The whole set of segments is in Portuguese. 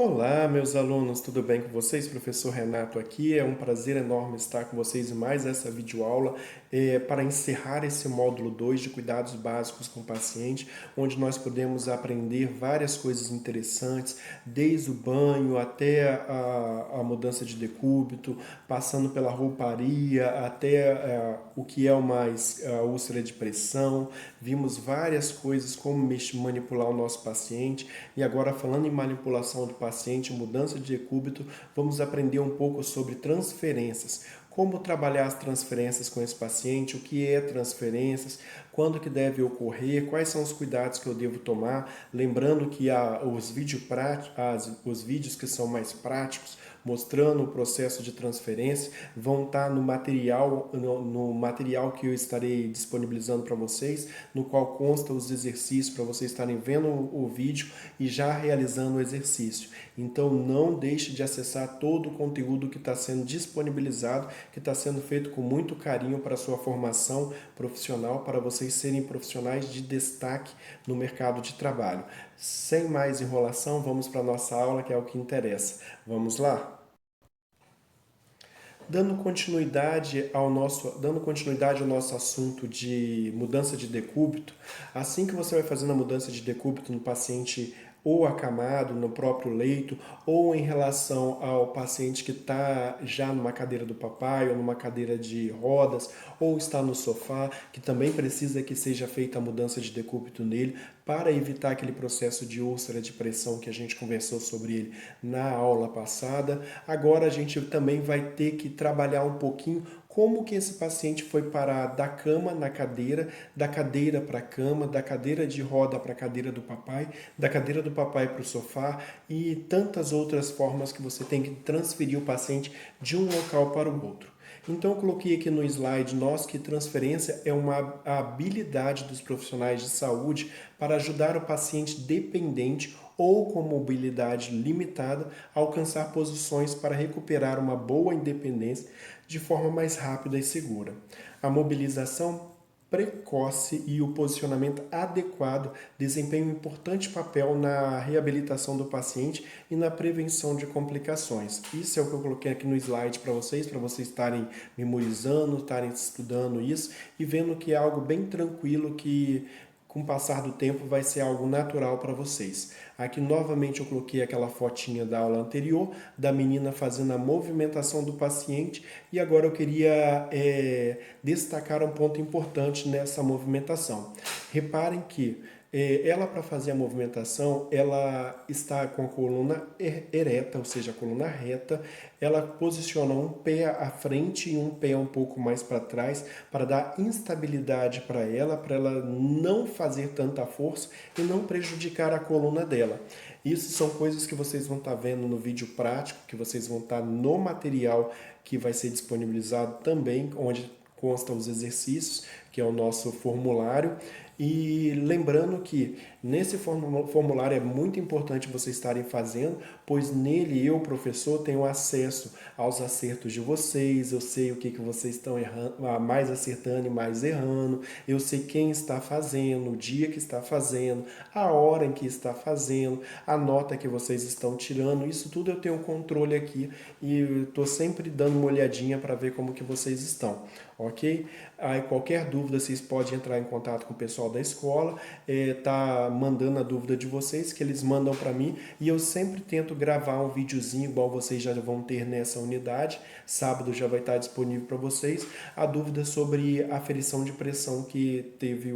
Olá, meus alunos, tudo bem com vocês? Professor Renato aqui. É um prazer enorme estar com vocês em mais essa videoaula para encerrar esse módulo 2 de cuidados básicos com o paciente, onde nós podemos aprender várias coisas interessantes, desde o banho até a mudança de decúbito, passando pela rouparia, até o que é a úlcera de pressão. Vimos várias coisas como manipular o nosso paciente e agora falando em manipulação do paciente, mudança de decúbito, vamos aprender um pouco sobre transferências. Como trabalhar as transferências com esse paciente, o que é transferências, quando que deve ocorrer, quais são os cuidados que eu devo tomar. Lembrando que os vídeos que são mais práticos, mostrando o processo de transferência, vão estar no material que eu estarei disponibilizando para vocês, no qual consta os exercícios para vocês estarem vendo o vídeo e já realizando o exercício. Então não deixe de acessar todo o conteúdo que está sendo disponibilizado, que está sendo feito com muito carinho para a sua formação profissional, para vocês serem profissionais de destaque no mercado de trabalho. Sem mais enrolação, vamos para a nossa aula, que é o que interessa. Vamos lá? Dando continuidade ao nosso assunto de mudança de decúbito, assim que você vai fazendo a mudança de decúbito no paciente ou acamado no próprio leito, ou em relação ao paciente que está já numa cadeira do papai, ou numa cadeira de rodas, ou está no sofá, que também precisa que seja feita a mudança de decúbito nele, para evitar aquele processo de úlcera de pressão que a gente conversou sobre ele na aula passada. Agora a gente também vai ter que trabalhar um pouquinho como que esse paciente foi parar da cama na cadeira, da cadeira para a cama, da cadeira de roda para a cadeira do papai, da cadeira do papai para o sofá e tantas outras formas que você tem que transferir o paciente de um local para o outro. Então eu coloquei aqui no slide nosso que transferência é uma habilidade dos profissionais de saúde para ajudar o paciente dependente ou com mobilidade limitada a alcançar posições para recuperar uma boa independência de forma mais rápida e segura. A mobilização precoce e o posicionamento adequado desempenham um importante papel na reabilitação do paciente e na prevenção de complicações. Isso é o que eu coloquei aqui no slide para vocês estarem memorizando, estarem estudando isso e vendo que é algo bem tranquilo que com o passar do tempo vai ser algo natural para vocês. Aqui novamente eu coloquei aquela fotinha da aula anterior, da menina fazendo a movimentação do paciente e agora eu queria destacar um ponto importante nessa movimentação. Reparem que ela, para fazer a movimentação, ela está com a coluna ereta, ou seja, a coluna reta. Ela posiciona um pé à frente e um pé um pouco mais para trás para dar instabilidade para ela não fazer tanta força e não prejudicar a coluna dela. Isso são coisas que vocês vão estar vendo no vídeo prático, que vocês vão estar no material que vai ser disponibilizado também, onde constam os exercícios, que é o nosso formulário. E lembrando que nesse formulário é muito importante vocês estarem fazendo, pois nele eu, professor, tenho acesso aos acertos de vocês, eu sei o que vocês estão errando, mais acertando e mais errando, eu sei quem está fazendo, o dia que está fazendo, a hora em que está fazendo, a nota que vocês estão tirando, isso tudo eu tenho controle aqui e estou sempre dando uma olhadinha para ver como que vocês estão, ok? Aí qualquer dúvida vocês podem entrar em contato com o pessoal da escola, tá mandando a dúvida de vocês, que eles mandam para mim e eu sempre tento gravar um videozinho igual vocês já vão ter nessa unidade. Sábado já vai estar disponível para vocês a dúvida sobre aferição de pressão que teve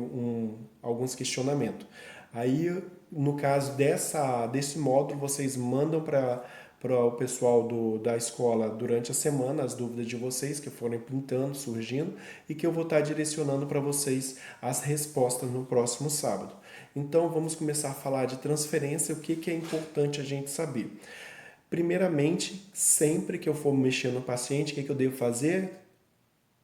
alguns questionamentos. Aí, no caso desse módulo, vocês mandam para o pessoal da escola durante a semana as dúvidas de vocês que forem pintando, surgindo e que eu vou estar direcionando para vocês as respostas no próximo sábado. Então vamos começar a falar de transferência, o que é importante a gente saber. Primeiramente, sempre que eu for mexer no paciente, o que eu devo fazer?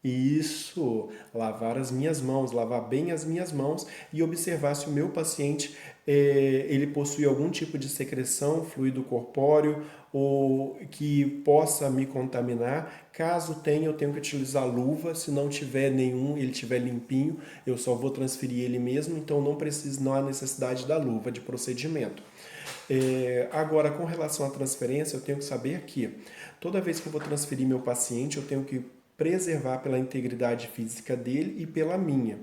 Isso, lavar as minhas mãos, lavar bem as minhas mãos e observar se o meu paciente ele possui algum tipo de secreção, fluido corpóreo ou que possa me contaminar. Caso tenha, eu tenho que utilizar luva. Se não tiver nenhum, ele estiver limpinho, eu só vou transferir ele mesmo, então não há necessidade da luva de procedimento. Agora, com relação à transferência, eu tenho que saber que toda vez que eu vou transferir meu paciente, eu tenho que preservar pela integridade física dele e pela minha.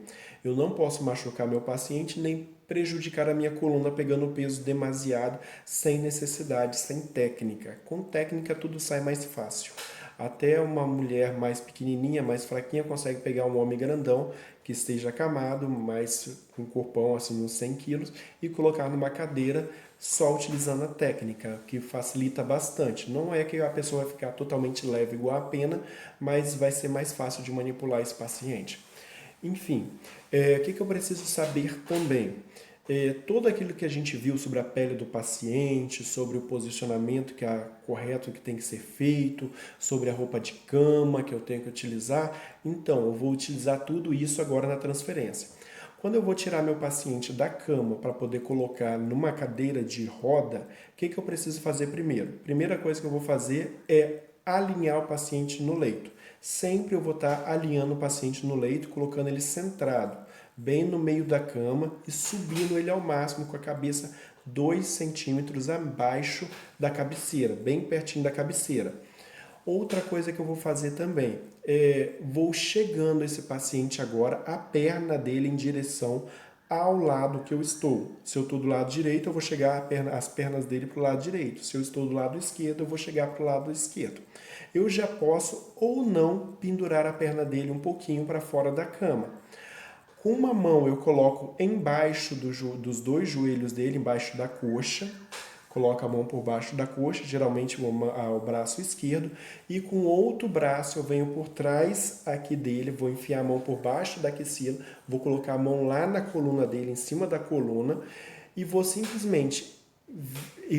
Eu não posso machucar meu paciente nem prejudicar a minha coluna pegando peso demasiado, sem necessidade, sem técnica. Com técnica tudo sai mais fácil. Até uma mulher mais pequenininha, mais fraquinha, consegue pegar um homem grandão que esteja acamado, mais com um corpão assim uns 100 quilos, e colocar numa cadeira só utilizando a técnica, que facilita bastante. Não é que a pessoa vai ficar totalmente leve igual a pena, mas vai ser mais fácil de manipular esse paciente. Enfim, o que eu preciso saber também? Tudo aquilo que a gente viu sobre a pele do paciente, sobre o posicionamento que é correto que tem que ser feito, sobre a roupa de cama que eu tenho que utilizar, então eu vou utilizar tudo isso agora na transferência. Quando eu vou tirar meu paciente da cama para poder colocar numa cadeira de roda, o que eu preciso fazer primeiro? Primeira coisa que eu vou fazer é alinhar o paciente no leito. Sempre eu vou estar alinhando o paciente no leito, colocando ele centrado, bem no meio da cama e subindo ele ao máximo com a cabeça 2 centímetros abaixo da cabeceira, bem pertinho da cabeceira. Outra coisa que eu vou fazer também vou chegando esse paciente agora, a perna dele em direção ao lado que eu estou. Se eu estou do lado direito, eu vou chegar as pernas dele para o lado direito. Se eu estou do lado esquerdo, eu vou chegar para o lado esquerdo. Eu já posso ou não pendurar a perna dele um pouquinho para fora da cama. Com uma mão eu coloco embaixo dos dois joelhos dele, embaixo da coxa. Coloco a mão por baixo da coxa, geralmente o braço esquerdo, e com o outro braço eu venho por trás aqui dele, vou enfiar a mão por baixo da axila, vou colocar a mão lá na coluna dele, em cima da coluna, e vou simplesmente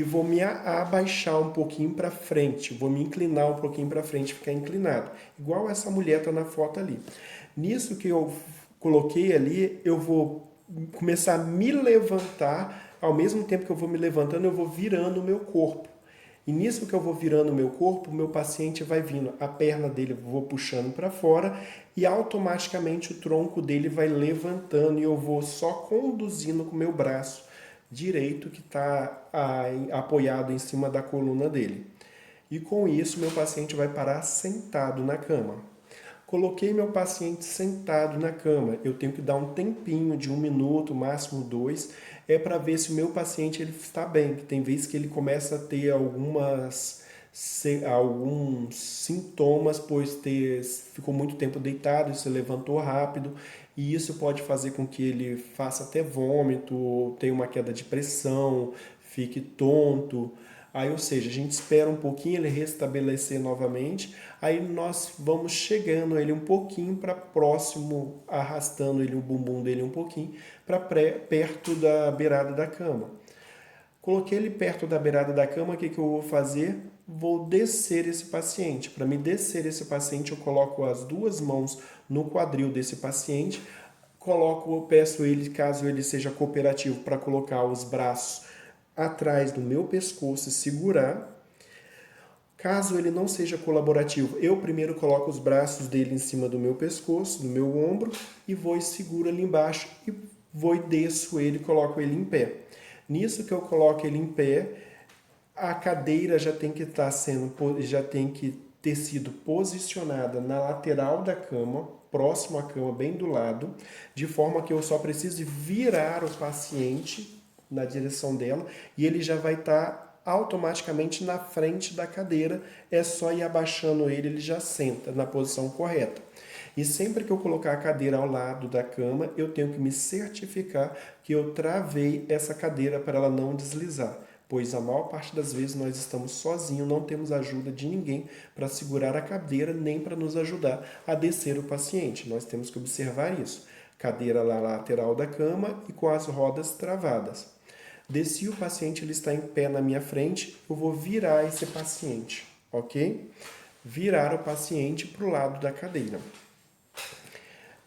vou me abaixar um pouquinho para frente, vou me inclinar um pouquinho para frente, ficar inclinado, igual essa mulher tá na foto ali. Nisso que eu coloquei ali, eu vou começar a me levantar, ao mesmo tempo que eu vou me levantando, eu vou virando o meu corpo. E nisso que eu vou virando o meu corpo, o meu paciente vai vindo, a perna dele eu vou puxando para fora e automaticamente o tronco dele vai levantando e eu vou só conduzindo com o meu braço direito que está apoiado em cima da coluna dele. E com isso, meu paciente vai parar sentado na cama. Coloquei meu paciente sentado na cama. Eu tenho que dar um tempinho de 1 minuto, máximo 2, para ver se o meu paciente ele está bem. Tem vezes que ele começa a ter alguns sintomas, pois ficou muito tempo deitado, se levantou rápido, e isso pode fazer com que ele faça até vômito, tenha uma queda de pressão, fique tonto. Aí, ou seja, a gente espera um pouquinho ele restabelecer novamente, aí nós vamos chegando ele um pouquinho para próximo, arrastando ele o bumbum dele um pouquinho para perto da beirada da cama. Coloquei ele perto da beirada da cama, o que eu vou fazer? Vou descer esse paciente. Para me descer esse paciente, eu coloco as duas mãos no quadril desse paciente, peço ele, caso ele seja cooperativo, para colocar os braços atrás do meu pescoço e segurar. Caso ele não seja colaborativo, eu primeiro coloco os braços dele em cima do meu pescoço, do meu ombro, e vou e seguro ali embaixo e vou e desço ele e coloco ele em pé. Nisso que eu coloco ele em pé, a cadeira já tem que ter sido posicionada na lateral da cama, próximo à cama, bem do lado, de forma que eu só preciso virar o paciente na direção dela e ele já vai estar automaticamente na frente da cadeira, é só ir abaixando ele já senta na posição correta. E sempre que eu colocar a cadeira ao lado da cama, eu tenho que me certificar que eu travei essa cadeira para ela não deslizar, pois a maior parte das vezes nós estamos sozinhos, não temos ajuda de ninguém para segurar a cadeira, nem para nos ajudar a descer o paciente. Nós temos que observar isso. Cadeira na lateral da cama e com as rodas travadas. Desci o paciente, ele está em pé na minha frente, eu vou virar esse paciente, ok? Virar o paciente para o lado da cadeira.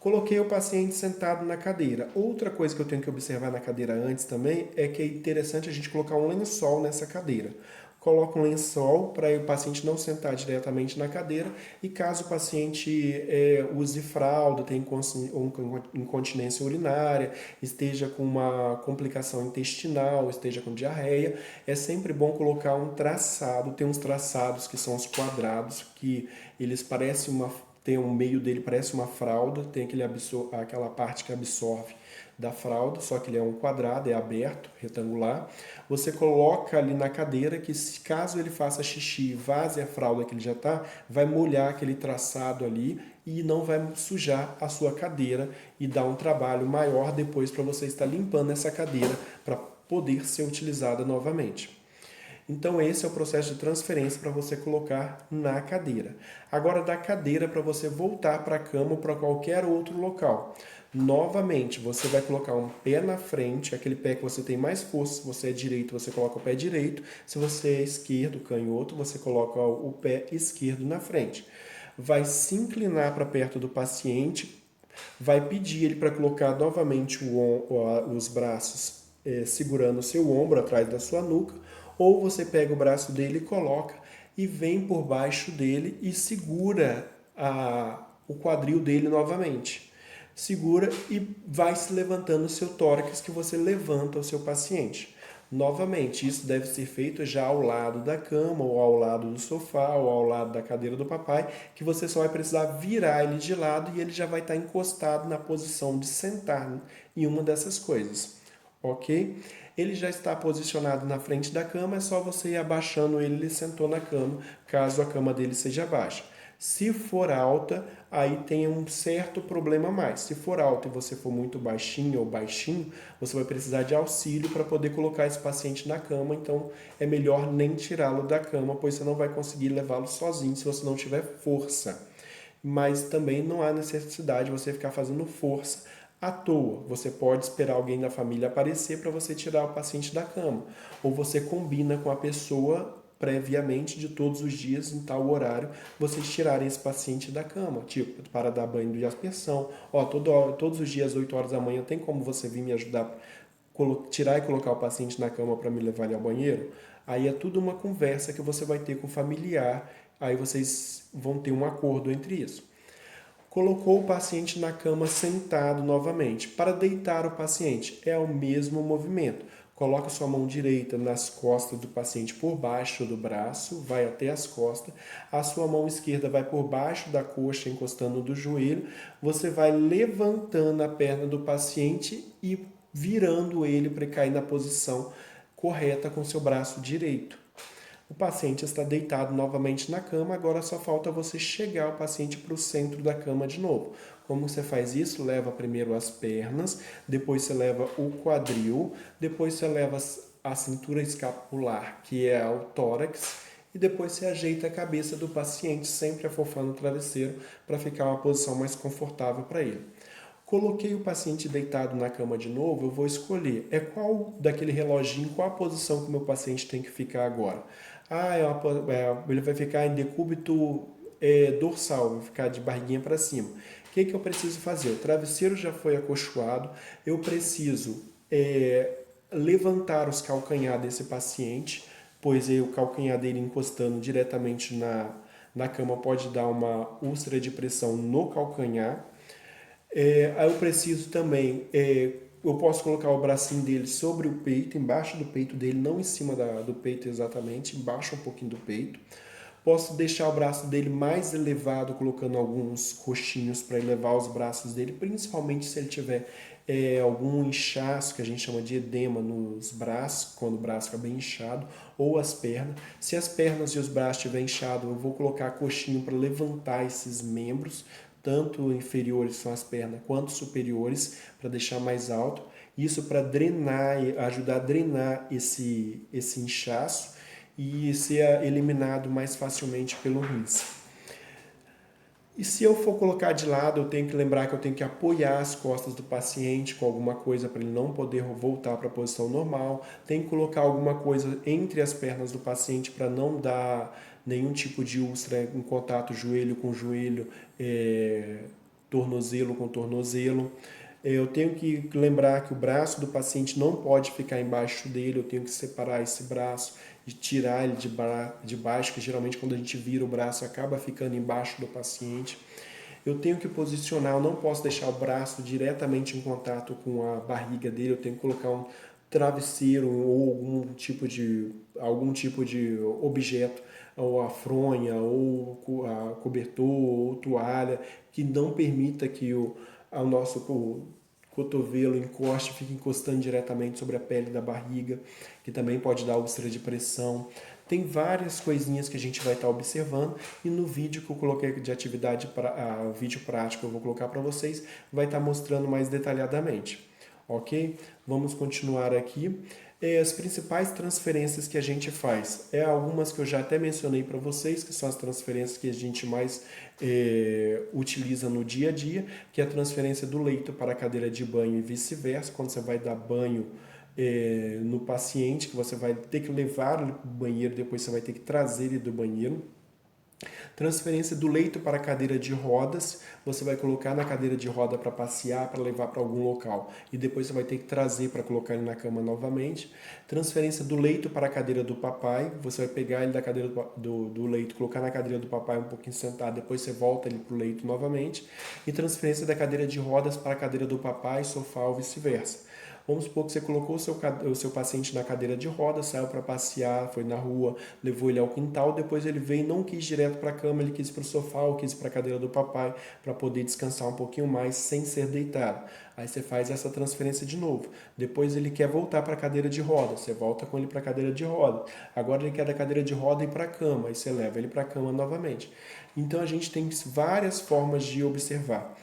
Coloquei o paciente sentado na cadeira. Outra coisa que eu tenho que observar na cadeira antes também é que é interessante a gente colocar um lençol nessa cadeira. Coloca um lençol para o paciente não sentar diretamente na cadeira e caso o paciente use fralda, tenha incontinência urinária, esteja com uma complicação intestinal, esteja com diarreia, é sempre bom colocar um traçado. Tem uns traçados que são os quadrados, que eles parecem tem um meio dele, parece uma fralda, tem aquela parte que absorve da fralda, só que ele é um quadrado, é aberto, retangular. Você coloca ali na cadeira que, caso ele faça xixi e vaze a fralda que ele já está, vai molhar aquele traçado ali e não vai sujar a sua cadeira e dar um trabalho maior depois para você estar limpando essa cadeira para poder ser utilizada novamente. Então esse é o processo de transferência para você colocar na cadeira. Agora da cadeira para você voltar para a cama ou para qualquer outro local. Novamente, você vai colocar um pé na frente, aquele pé que você tem mais força. Se você é direito, você coloca o pé direito. Se você é esquerdo, canhoto, você coloca o pé esquerdo na frente. Vai se inclinar para perto do paciente, vai pedir ele para colocar novamente os braços segurando o seu ombro atrás da sua nuca, ou você pega o braço dele e coloca e vem por baixo dele e segura o quadril dele novamente. Segura e vai se levantando o seu tórax, que você levanta o seu paciente. Novamente, isso deve ser feito já ao lado da cama, ou ao lado do sofá, ou ao lado da cadeira do papai, que você só vai precisar virar ele de lado e ele já vai estar encostado na posição de sentar em uma dessas coisas. Ok? Ele já está posicionado na frente da cama, é só você ir abaixando ele sentou na cama, caso a cama dele seja baixa. Se for alta, aí tem um certo problema a mais. Se for alta e você for muito baixinho ou baixinho, você vai precisar de auxílio para poder colocar esse paciente na cama, então é melhor nem tirá-lo da cama, pois você não vai conseguir levá-lo sozinho se você não tiver força. Mas também não há necessidade de você ficar fazendo força à toa. Você pode esperar alguém da família aparecer para você tirar o paciente da cama. Ou você combina com a pessoa previamente de todos os dias, em tal horário, vocês tirarem esse paciente da cama. Tipo, para dar banho de aspersão. Ó, todos os dias, 8 horas da manhã, tem como você vir me ajudar a tirar e colocar o paciente na cama para me levar ele ao banheiro? Aí é tudo uma conversa que você vai ter com o familiar. Aí vocês vão ter um acordo entre isso. Colocou o paciente na cama sentado novamente. Para deitar o paciente, é o mesmo movimento. Coloca sua mão direita nas costas do paciente por baixo do braço, vai até as costas. A sua mão esquerda vai por baixo da coxa, encostando do joelho. Você vai levantando a perna do paciente e virando ele para cair na posição correta com seu braço direito. O paciente está deitado novamente na cama, agora só falta você chegar o paciente para o centro da cama de novo. Como você faz isso? Leva primeiro as pernas, depois você leva o quadril, depois você leva a cintura escapular, que é o tórax, e depois você ajeita a cabeça do paciente, sempre afofando o travesseiro para ficar uma posição mais confortável para ele. Coloquei o paciente deitado na cama de novo, eu vou escolher qual daquele reloginho, qual a posição que o meu paciente tem que ficar agora. Ele vai ficar em decúbito dorsal, vai ficar de barriguinha para cima. O que eu preciso fazer? O travesseiro já foi acolchoado, eu preciso levantar os calcanhar desse paciente, pois o calcanhar dele encostando diretamente na cama pode dar uma úlcera de pressão no calcanhar. Aí eu preciso também, eu posso colocar o bracinho dele sobre o peito, embaixo do peito dele, não em cima do peito exatamente, embaixo um pouquinho do peito. Posso deixar o braço dele mais elevado, colocando alguns coxinhos para elevar os braços dele, principalmente se ele tiver algum inchaço, que a gente chama de edema nos braços, quando o braço fica bem inchado, ou as pernas. Se as pernas e os braços estiverem inchados, eu vou colocar coxinho para levantar esses membros, tanto inferiores são as pernas, quanto superiores, para deixar mais alto. Isso para drenar, ajudar a drenar esse inchaço e ser eliminado mais facilmente pelo rins. E se eu for colocar de lado, eu tenho que lembrar que eu tenho que apoiar as costas do paciente com alguma coisa para ele não poder voltar para a posição normal. Tem que colocar alguma coisa entre as pernas do paciente para não dar nenhum tipo de úlcera em contato joelho com joelho, tornozelo com tornozelo. Eu tenho que lembrar que o braço do paciente não pode ficar embaixo dele, eu tenho que separar esse braço e tirar ele de baixo, que geralmente quando a gente vira o braço acaba ficando embaixo do paciente. Eu tenho que posicionar, eu não posso deixar o braço diretamente em contato com a barriga dele, eu tenho que colocar um travesseiro ou algum tipo de objeto, ou a fronha, ou a cobertor, ou toalha, que não permita que o nosso cotovelo encoste, fique encostando diretamente sobre a pele da barriga, que também pode dar úlcera de pressão. Tem várias coisinhas que a gente vai estar observando e no vídeo que eu coloquei de atividade, o vídeo prático que eu vou colocar para vocês, vai estar mostrando mais detalhadamente. Ok? Vamos continuar aqui. As principais transferências que a gente faz, algumas que eu já até mencionei para vocês, que são as transferências que a gente mais utiliza no dia a dia, que é a transferência do leito para a cadeira de banho e vice-versa, quando você vai dar banho no paciente, que você vai ter que levar ele para o banheiro, depois você vai ter que trazer ele do banheiro. Transferência do leito para a cadeira de rodas, você vai colocar na cadeira de roda para passear, para levar para algum local e depois você vai ter que trazer para colocar ele na cama novamente. Transferência do leito para a cadeira do papai, você vai pegar ele da cadeira do leito, colocar na cadeira do papai um pouquinho sentado, depois você volta ele para o leito novamente. E transferência da cadeira de rodas para a cadeira do papai, sofá ou vice-versa. Vamos supor que você colocou o seu paciente na cadeira de roda, saiu para passear, foi na rua, levou ele ao quintal, depois ele veio e não quis direto para a cama, ele quis para o sofá ou quis para a cadeira do papai para poder descansar um pouquinho mais sem ser deitado. Aí você faz essa transferência de novo. Depois ele quer voltar para a cadeira de roda, você volta com ele para a cadeira de roda. Agora ele quer da cadeira de roda ir para a cama, aí você leva ele para a cama novamente. Então a gente tem várias formas de observar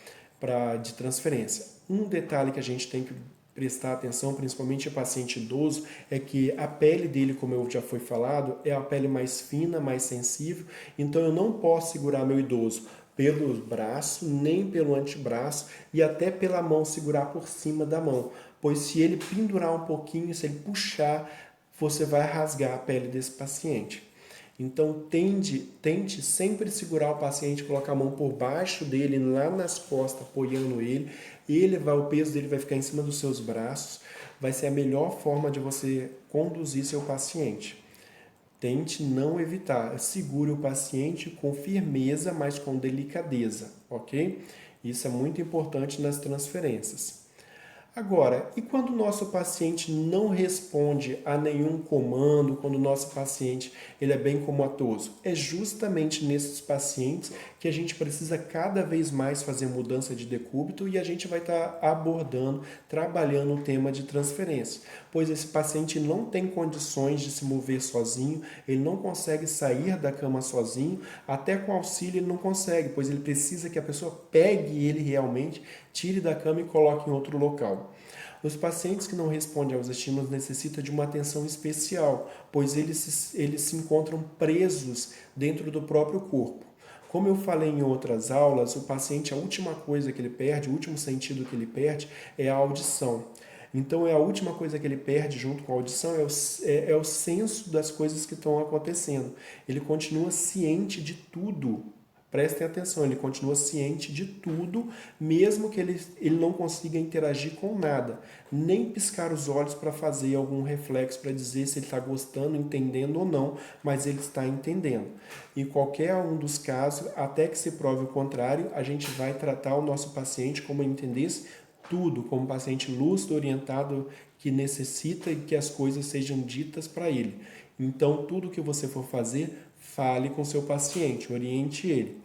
de transferência. Um detalhe que a gente tem que prestar atenção, principalmente o paciente idoso, é que a pele dele, como eu já foi falado, é a pele mais fina, mais sensível, então eu não posso segurar meu idoso pelo braço, nem pelo antebraço e até pela mão, segurar por cima da mão, pois se ele pendurar um pouquinho, se ele puxar, você vai rasgar a pele desse paciente. Então, tente sempre segurar o paciente, colocar a mão por baixo dele, lá nas costas, apoiando ele. O peso dele vai ficar em cima dos seus braços. Vai ser a melhor forma de você conduzir seu paciente. Tente não evitar. Segure o paciente com firmeza, mas com delicadeza, ok? Isso é muito importante nas transferências. Agora, e quando o nosso paciente não responde a nenhum comando, quando o nosso paciente ele é bem comatoso? É justamente nesses pacientes que a gente precisa cada vez mais fazer mudança de decúbito e a gente vai estar abordando, trabalhando o tema de transferência, pois esse paciente não tem condições de se mover sozinho, ele não consegue sair da cama sozinho, até com auxílio ele não consegue, pois ele precisa que a pessoa pegue ele realmente, tire da cama e coloque em outro local. Os pacientes que não respondem aos estímulos necessitam de uma atenção especial, pois eles se encontram presos dentro do próprio corpo. Como eu falei em outras aulas, o paciente, a última coisa que ele perde, o último sentido que ele perde é a audição. Então, a última coisa que ele perde junto com a audição é o senso das coisas que estão acontecendo. Ele continua ciente de tudo. Prestem atenção, ele continua ciente de tudo, mesmo que ele não consiga interagir com nada, nem piscar os olhos para fazer algum reflexo para dizer se ele está gostando, entendendo ou não, mas ele está entendendo. Em qualquer um dos casos, até que se prove o contrário, a gente vai tratar o nosso paciente como entendesse tudo, como paciente lúcido, orientado, que necessita e que as coisas sejam ditas para ele. Então, tudo que você for fazer, fale com seu paciente, oriente ele.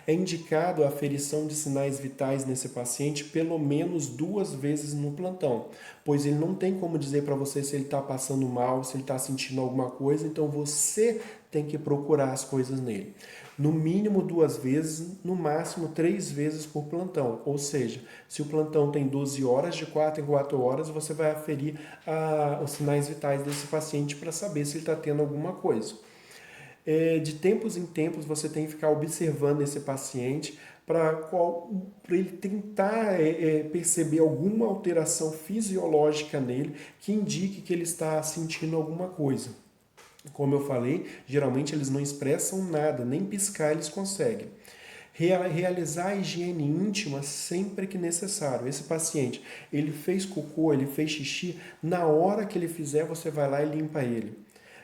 É indicado a aferição de sinais vitais nesse paciente pelo menos 2 vezes no plantão, pois ele não tem como dizer para você se ele está passando mal, se ele está sentindo alguma coisa, então você tem que procurar as coisas nele. No mínimo 2 vezes, no máximo 3 vezes por plantão. Ou seja, se o plantão tem 12 horas, de 4 em 4 horas, você vai aferir os sinais vitais desse paciente para saber se ele está tendo alguma coisa. De tempos em tempos, você tem que ficar observando esse paciente para ele tentar perceber alguma alteração fisiológica nele que indique que ele está sentindo alguma coisa. Como eu falei, geralmente eles não expressam nada, nem piscar eles conseguem. Realizar a higiene íntima sempre que necessário. Esse paciente, ele fez cocô, ele fez xixi, na hora que ele fizer, você vai lá e limpa ele.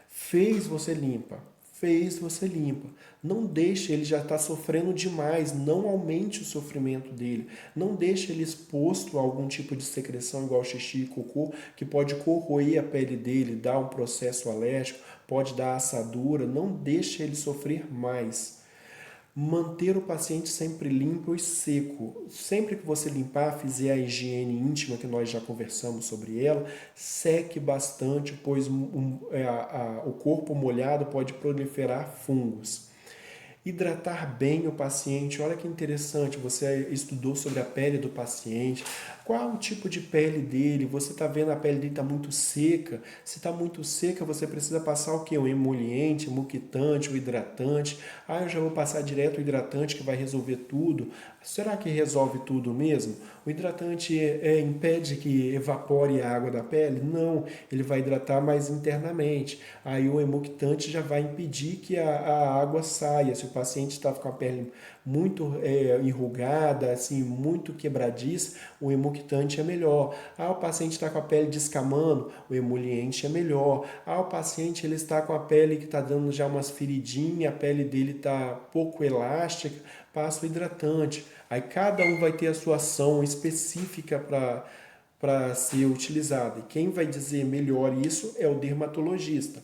Fez, você limpa. Fez, você limpa. Não deixe, ele já está sofrendo demais, não aumente o sofrimento dele. Não deixe ele exposto a algum tipo de secreção igual xixi e cocô, que pode corroer a pele dele, dar um processo alérgico, pode dar assadura. Não deixe ele sofrer mais. Manter o paciente sempre limpo e seco. Sempre que você limpar, fizer a higiene íntima, que nós já conversamos sobre ela, seque bastante, pois o corpo molhado pode proliferar fungos. Hidratar bem o paciente. Olha que interessante, você estudou sobre a pele do paciente. Qual o tipo de pele dele? Você está vendo a pele dele está muito seca? Se está muito seca, você precisa passar o quê? Um emoliente, um humectante, um hidratante. Ah, eu já vou passar direto o hidratante que vai resolver tudo. Será que resolve tudo mesmo? O hidratante impede que evapore a água da pele? Não, ele vai hidratar mais internamente. Aí o emulctante já vai impedir que a água saia. Se o paciente está com a pele muito enrugada, assim, muito quebradiça, o emulctante é melhor. Ah, o paciente está com a pele descamando, o emoliente é melhor. Ah, o paciente ele está com a pele que está dando já umas feridinhas, a pele dele está pouco elástica, passa o hidratante. Aí cada um vai ter a sua ação específica para ser utilizada. E quem vai dizer melhor isso é o dermatologista.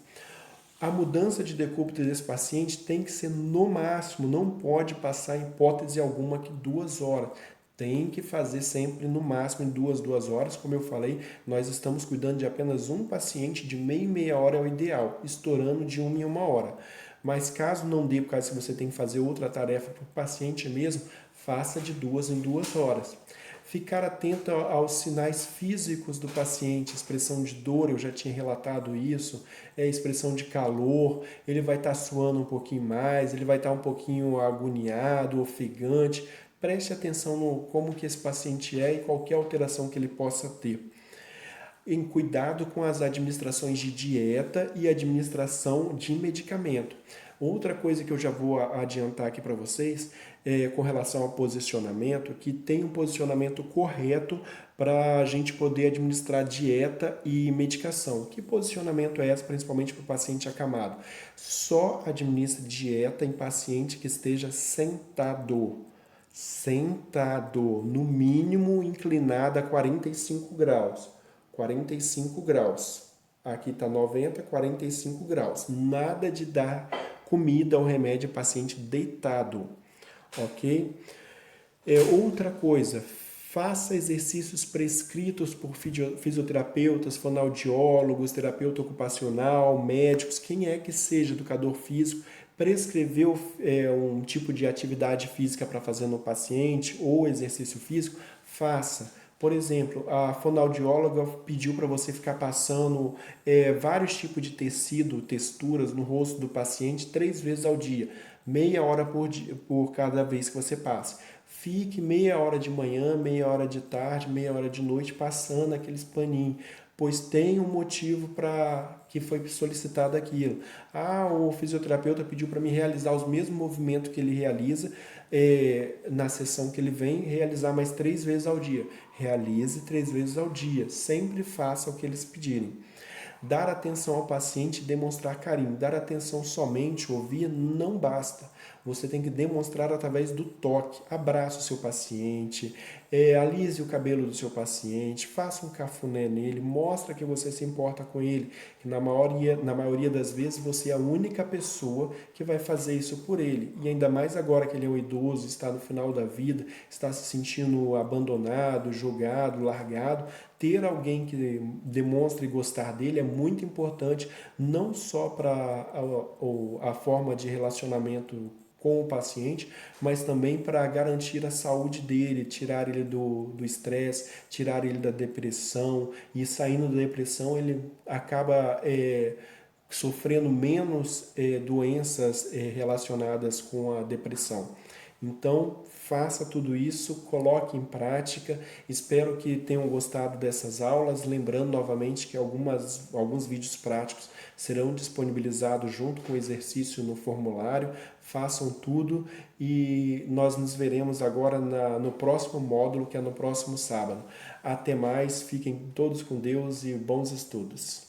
A mudança de decúbito desse paciente tem que ser no máximo, não pode passar em hipótese alguma que 2 horas. Tem que fazer sempre no máximo em duas horas. Como eu falei, nós estamos cuidando de apenas um paciente, de meia hora é o ideal, estourando de 1 em 1 hora. Mas caso não dê, por causa que você tem que fazer outra tarefa para o paciente mesmo, faça de 2 em 2 horas. Ficar atento aos sinais físicos do paciente, expressão de dor, eu já tinha relatado isso, expressão de calor, ele vai estar suando um pouquinho mais, ele vai estar um pouquinho agoniado, ofegante. Preste atenção no como que esse paciente é e qualquer alteração que ele possa ter. Em cuidado com as administrações de dieta e administração de medicamento. Outra coisa que eu já vou adiantar aqui para vocês é com relação ao posicionamento, que tem um posicionamento correto para a gente poder administrar dieta e medicação. Que posicionamento é esse, principalmente para o paciente acamado? Só administre dieta em paciente que esteja sentado. Sentado, no mínimo inclinado a 45 graus. 45 graus. Aqui está 90, 45 graus. Nada de dar comida ou remédio ao paciente deitado, ok? Outra coisa, faça exercícios prescritos por fisioterapeutas, fonoaudiólogos, terapeuta ocupacional, médicos, quem é que seja, educador físico, prescreveu um tipo de atividade física para fazer no paciente ou exercício físico, faça. Por exemplo, a fonoaudióloga pediu para você ficar passando vários tipos de tecido, texturas no rosto do paciente 3 vezes ao dia, meia hora por cada vez que você passa. Fique meia hora de manhã, meia hora de tarde, meia hora de noite passando aqueles paninhos, pois tem um motivo para que foi solicitado aquilo. Ah, o fisioterapeuta pediu para me realizar os mesmos movimentos que ele realiza na sessão que ele vem, realizar mais 3 vezes ao dia. Realize 3 vezes ao dia. Sempre faça o que eles pedirem. Dar atenção ao paciente e demonstrar carinho. Dar atenção somente, ouvir, não basta. Você tem que demonstrar através do toque. Abraça o seu paciente, alise o cabelo do seu paciente, faça um cafuné nele, mostra que você se importa com ele, que na maioria das vezes você é a única pessoa que vai fazer isso por ele. E ainda mais agora que ele é um idoso, está no final da vida, está se sentindo abandonado, jogado, largado, ter alguém que demonstre gostar dele é muito importante, não só para a forma de relacionamento com o paciente, mas também para garantir a saúde dele, tirar ele do estresse, tirar ele da depressão, e saindo da depressão ele acaba sofrendo menos doenças relacionadas com a depressão. Então, faça tudo isso, coloque em prática. Espero que tenham gostado dessas aulas. Lembrando novamente que alguns vídeos práticos serão disponibilizados junto com o exercício no formulário. Façam tudo e nós nos veremos agora no próximo módulo, que é no próximo sábado. Até mais, fiquem todos com Deus e bons estudos.